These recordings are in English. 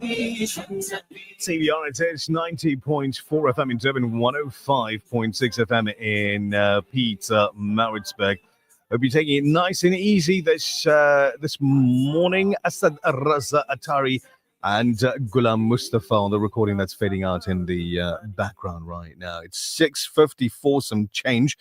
CBR, it's 90.4 FM in Durban, 105.6 FM in Peter Maritzburg. Hope you're taking it nice and easy this morning. Asad Raza Atari and Ghulam Mustafa on the recording that's fading out in the background right now. It's 6:54, some change.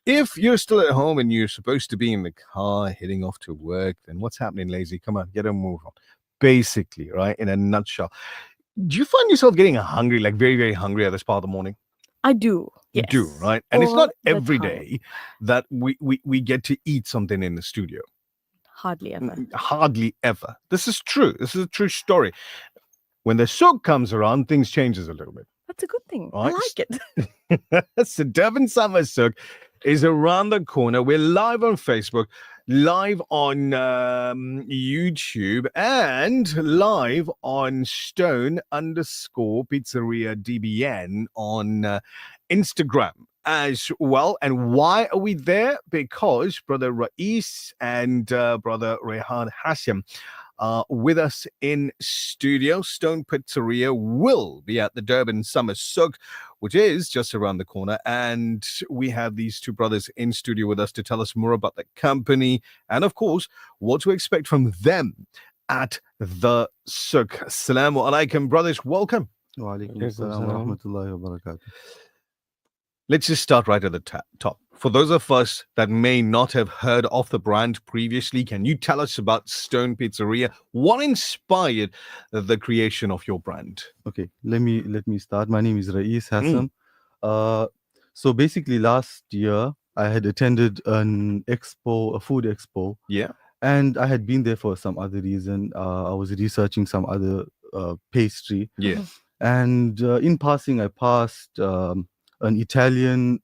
If you're still at home and you're supposed to be in the car heading off to work, then what's happening, lazy? Come on, get a move on. Basically, right, in a nutshell. Do you find yourself getting hungry, like very, very hungry at this part of the morning? I do. You Yes. do, right? And it's All not the every time. day that we get to eat something in the studio. Hardly ever. Hardly ever. This is true. This is a true story. When the soak comes around, things changes a little bit. That's a good thing. Right. I like it. So Durban Summer Soak is around the corner. We're live on Facebook, live on YouTube, and live on Stone_Pizzeria DBN on Instagram as well. And why are we there? Because Brother Rais and Brother Rehan Hashem with us in studio. Stone Pizzeria will be at the Durban Summer Soak, which is just around the corner. And we have these two brothers in studio with us to tell us more about the company and, of course, what to expect from them at the Soak. Assalamu alaikum, brothers. Welcome. Wa alaikum assalam wa rahmatullahi wa barakatuh. Let's just start right at the top. For those of us that may not have heard of the brand previously, can you tell us about Stone Pizzeria? What inspired the creation of your brand? Okay, let me start. My name is Rais Hassan. So basically last year I had attended an expo, a food expo. Yeah. And I had been there for some other reason. I was researching some other pastry. Yeah. And in passing, I passed an Italian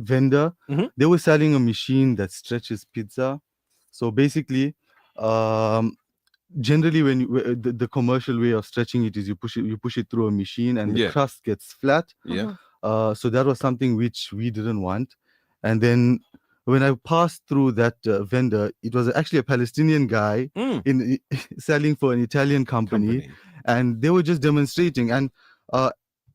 vendor. They were selling a machine that stretches pizza. So basically, generally when the commercial way of stretching it is you push it through a machine and the crust gets flat. Yeah. So that was something which we didn't want. And then when I passed through that vendor, it was actually a Palestinian guy in selling for an Italian company. And they were just demonstrating. And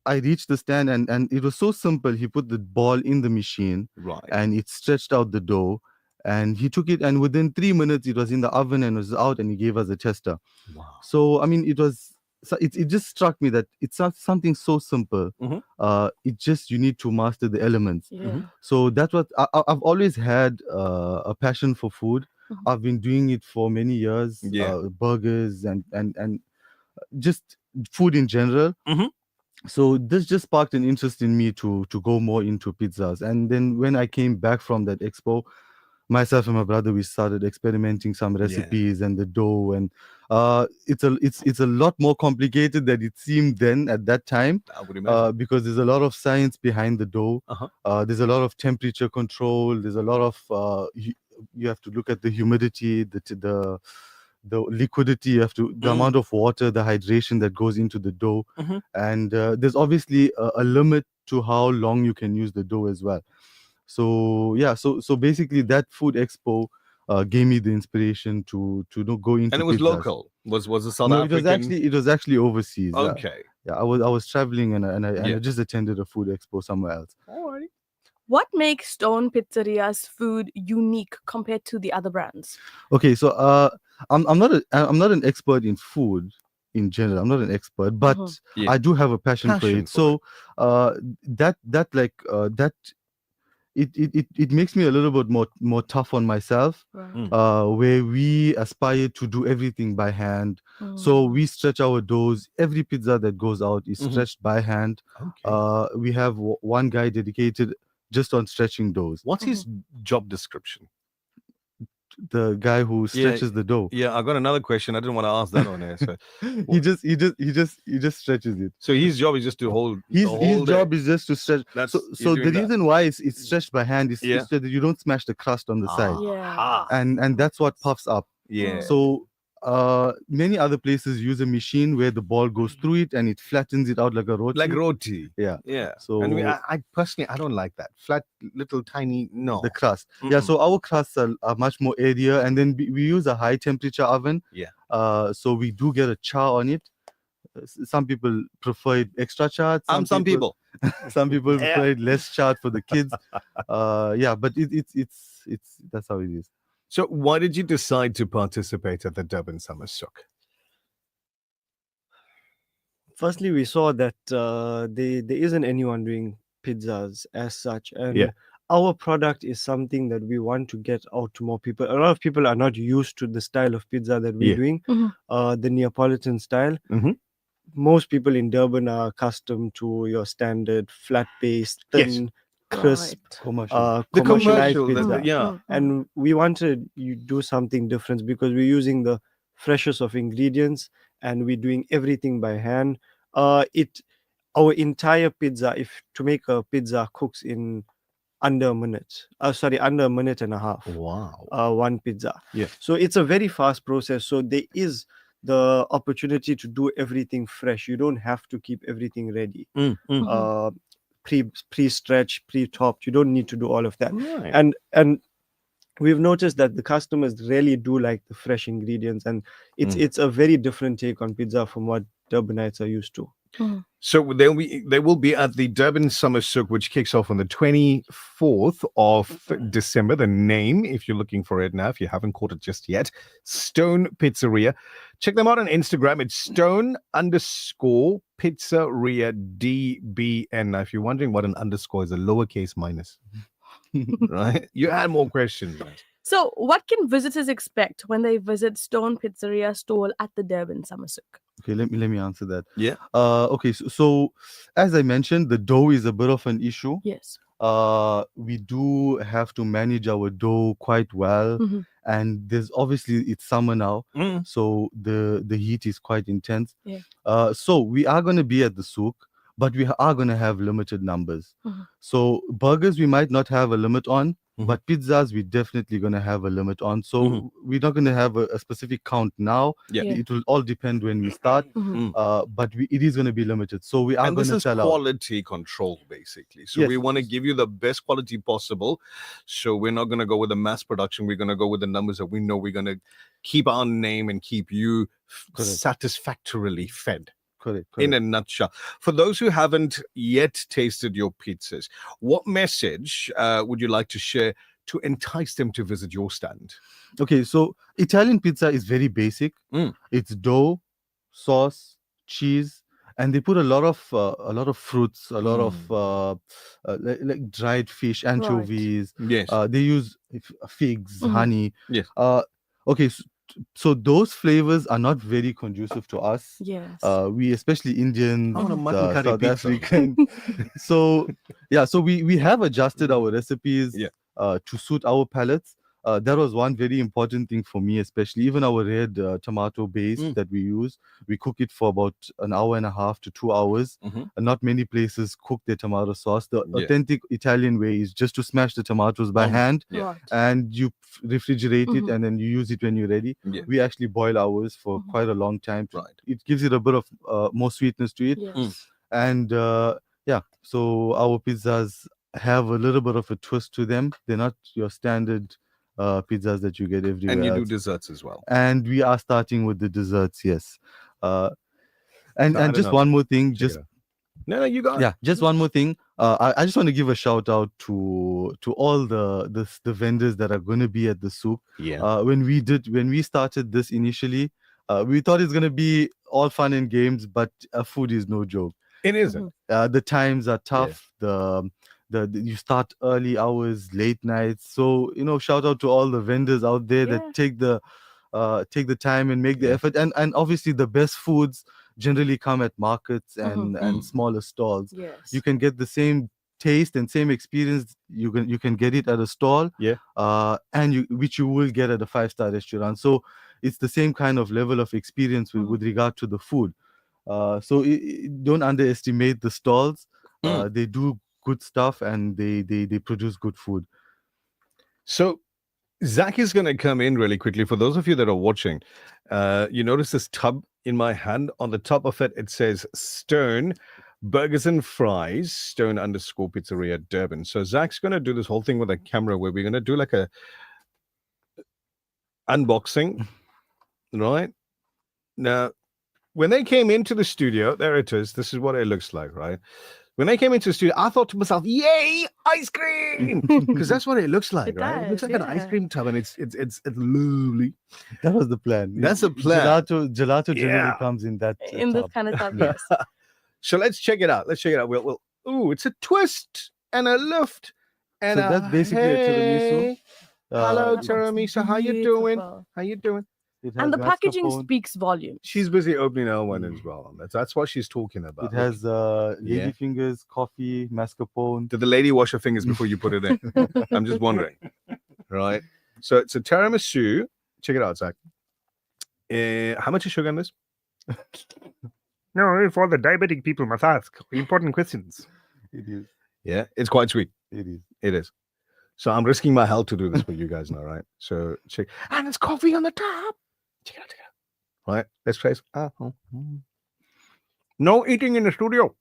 I reached the stand and it was so simple. He put the ball in the machine, right, and it stretched out the dough. And he took it, and within 3 minutes, it was in the oven and was out, and he gave us a tester. Wow. So, I mean, it just struck me that it's not something so simple. It just, you need to master the elements. Yeah. So that's what I've always had a passion for food. I've been doing it for many years, burgers and just food in general. So this just sparked an interest in me to go more into pizzas. And then when I came back from that expo, myself and my brother, we started experimenting some recipes and the dough, and it's a lot more complicated than it seemed then at that time. I would imagine. Because there's a lot of science behind the dough. There's a lot of temperature control. There's a lot of you have to look at the humidity, the liquidity, you have to the amount of water, the hydration that goes into the dough, and there's obviously a limit to how long you can use the dough as well. So yeah, so basically that food expo gave me the inspiration to go into. And it was pizzas. Local. Was the South No, African? it was actually overseas. Okay. Yeah, I was traveling and I just attended a food expo somewhere else. Alrighty. What makes Stone Pizzeria's food unique compared to the other brands? Okay, so I'm not an expert in food in general. I'm not an expert, but I do have a passion for it. So it makes me a little bit more tough on myself. Where we aspire to do everything by hand. So we stretch our doughs. Every pizza that goes out is stretched by hand. Okay. We have one guy dedicated just on stretching doughs. What's his job description? The guy who stretches the dough. Yeah, I got another question. I didn't want to ask that on air. So he just stretches it. So his job is just to hold. His job is just to stretch. So the reason why it's stretched by hand is so that you don't smash the crust on the side. Yeah. And that's what puffs up. Yeah. So many other places use a machine where the ball goes through it and it flattens it out like a roti. Like roti. Yeah. Yeah. So and I personally, I don't like that flat, little, tiny. No. the crust. Yeah. So our crusts are much more airier, and then we use a high temperature oven. Yeah. So we do get a char on it. Some people prefer it extra charred. Some people. Some people prefer it less charred for the kids. Yeah, but it's that's how it is. So why did you decide to participate at the Durban Summer Souk? Firstly, we saw that there isn't anyone doing pizzas as such, and Yeah. our product is something that we want to get out to more people. A lot of people are not used to the style of pizza that we're Yeah. doing, Mhm. the Neapolitan style. Mhm. Most people in Durban are accustomed to your standard flat base, thin, crisp, Commercial. The commercialized commercial, pizza. yeah. And we wanted you do something different because we're using the freshest of ingredients and we're doing everything by hand. Our entire pizza, if to make a pizza, cooks in under a minute. Under a minute and a half. Wow. One pizza. Yeah. So it's a very fast process. So there is the opportunity to do everything fresh. You don't have to keep everything ready. Pre-stretched, pre-topped. You don't need to do all of that. Right. And we've noticed that the customers really do like the fresh ingredients, and it's a very different take on pizza from what Durbanites are used to. So they will be at the Durban Summer Souk, which kicks off on the 24th of December. The name, if you're looking for it now, if you haven't caught it just yet, Stone Pizzeria. Check them out on Instagram. It's Stone_Pizzeria DBN. Now, if you're wondering what an underscore is, a lowercase minus. Right? You had more questions, right? So, what can visitors expect when they visit Stone Pizzeria stall at the Durban Summer Souk? Okay, let me answer that. Yeah. Okay, so as I mentioned, the dough is a bit of an issue. Yes. We do have to manage our dough quite well, and there's obviously it's summer now, so the heat is quite intense. Yeah. So we are going to be at the souk, but we are going to have limited numbers. So burgers we might not have a limit on, but pizzas we're definitely going to have a limit on. So we're not going to have a specific count now. Yeah. It will all depend when we start, but it is going to be limited. So we are And going this to is sell out. quality control, basically. So Yes. we want to give you the best quality possible. So we're not going to go with the mass production. We're going to go with the numbers that we know we're going to keep our name and keep you satisfactorily fed. Correct. In a nutshell. For those who haven't yet tasted your pizzas, what message would you like to share to entice them to visit your stand? Okay, so Italian pizza is very basic. It's dough, sauce, cheese, and they put a lot of fruits, a lot of like dried fish, anchovies. Yes. They use figs, honey. Yes. Okay, so those flavors are not very conducive to us. Yes. We, especially Indians, I want a mutton curry South pizza. African. So we have adjusted our recipes to suit our palates. That was one very important thing for me, especially even our red tomato base that we use. We cook it for about an hour and a half to 2 hours. And not many places cook their tomato sauce. The authentic Italian way is just to smash the tomatoes by hand, Right. and you refrigerate it, and then you use it when you're ready. We actually boil ours for quite a long time. It gives it a bit of more sweetness to it. Yes. And so our pizzas have a little bit of a twist to them. They're not your standard pizzas that you get everywhere. And you do else. desserts as well. And we are starting with the desserts, yes. I And don't just know. one more thing, Check it out. No, you got it. yeah, just one more thing. I just want to give a shout out to all the vendors that are going to be at the souk. Yeah. When we started this initially, we thought it's going to be all fun and games, but food is no joke. It isn't. The times are tough. The you start early hours, late nights. So shout out to all the vendors out there that take the time and make the effort. And obviously the best foods generally come at markets and smaller stalls. Yes. You can get the same taste and same experience. You can get it at a stall. Which you will get at a 5-star restaurant. So it's the same kind of level of experience with regard to the food. So don't underestimate the stalls. They do good stuff and they produce good food. So Zach is going to come in really quickly. For those of you that are watching, you notice this tub in my hand. On the top of it, it says Stone Burgers and Fries, Stone _ Pizzeria Durban. So Zach's going to do this whole thing with a camera where we're going to do like a unboxing, right? Now, when they came into the studio, there it is. This is what it looks like, right? When they came into the studio, I thought to myself, "Yay, ice cream!" Because that's what it looks like, It right? It looks does, like an ice yeah. cream tub, and it's lovely. That was the plan. That's the plan. Gelato generally Yeah. comes in that In this tub. kind of tub, yes. So let's check it out. We'll ooh, it's a twist and a lift and So that's basically a tiramisu. Hello, Uh, That looks tiramisu. How you doing? beautiful. How you doing? It has And the packaging mascarpone. speaks volumes. She's busy opening her one as well. That's what she's talking about. It has Yeah. lady fingers, coffee, mascarpone. Did the lady wash her fingers before you put it in? I'm just wondering. Right. So it's a tiramisu. Check it out, Zach. How much is sugar in this? No, for the diabetic people must ask important questions. It is. Yeah, it's quite sweet. It is. It is. So I'm risking my health to do this for you guys now, right? So check. And it's coffee on the top. Check it out. Right. Let's trace. No eating in the studio.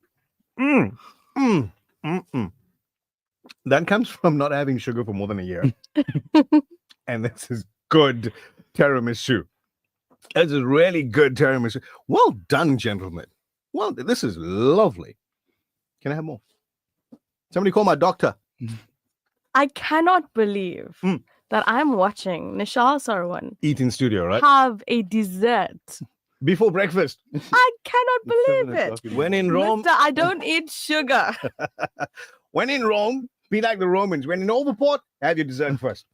That comes from not having sugar for more than a year. And this is good tiramisu. This is really good tiramisu. Well done, gentlemen. Well, this is lovely. Can I have more? Somebody call my doctor. I cannot believe that I'm watching Nishal Sarwan Eat in studio, right? have a dessert. Before breakfast. I cannot It's 7 believe it. o'clock in the When in Rome, Mister, I don't eat sugar. when in Rome, be like the Romans. When in Overport, have your dessert first.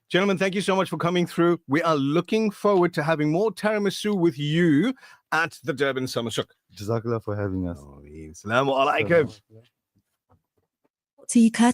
Gentlemen, thank you so much for coming through. We are looking forward to having more tiramisu with you at the Durban Summer Souk. Jazakallah for having us. Assalamu alaikum. To you, courtesy